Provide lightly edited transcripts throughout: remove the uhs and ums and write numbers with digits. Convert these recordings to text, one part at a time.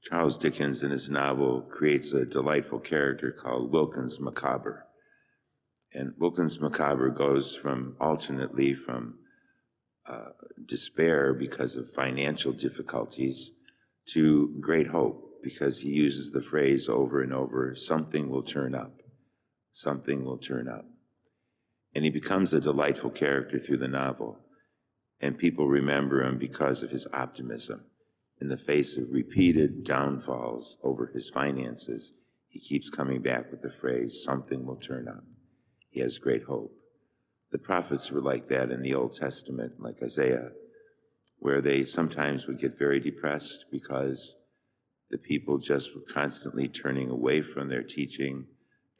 Charles Dickens, in his novel, creates a delightful character called Wilkins Macabre. And Wilkins Macabre goes from alternately from despair because of financial difficulties to great hope, because he uses the phrase over and over, something will turn up, something will turn up. And he becomes a delightful character through the novel, and people remember him because of his optimism. In the face of repeated downfalls over his finances, he keeps coming back with the phrase, something will turn up. He has great hope. The prophets were like that in the Old Testament, like Isaiah, where they sometimes would get very depressed because the people just were constantly turning away from their teaching,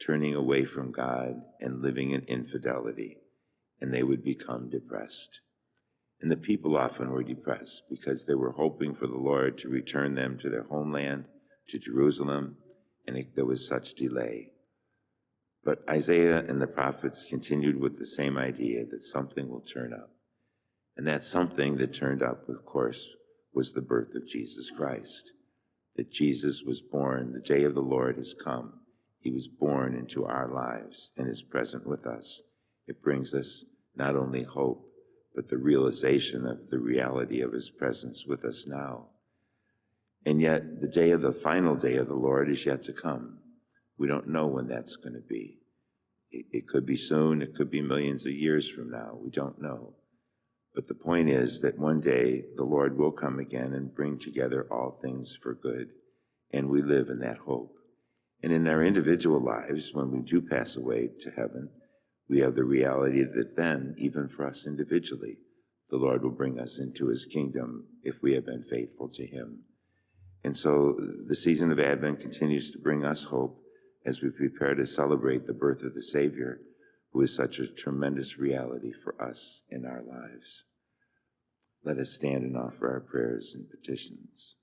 turning away from God, and living in infidelity, and they would become depressed. And the people often were depressed because they were hoping for the Lord to return them to their homeland, to Jerusalem, and there was such delay. But Isaiah and the prophets continued with the same idea that something will turn up. And that something that turned up, of course, was the birth of Jesus Christ. That Jesus was born, the day of the Lord has come. He was born into our lives and is present with us. It brings us not only hope, but the realization of the reality of his presence with us now. And yet, the final day of the Lord is yet to come. We don't know when that's going to be. It could be soon, it could be millions of years from now, we don't know. But the point is that one day the Lord will come again and bring together all things for good, and we live in that hope. And in our individual lives, when we do pass away to heaven, we have the reality that then, even for us individually, the Lord will bring us into his kingdom if we have been faithful to him. And so the season of Advent continues to bring us hope as we prepare to celebrate the birth of the Savior, who is such a tremendous reality for us in our lives. Let us stand and offer our prayers and petitions.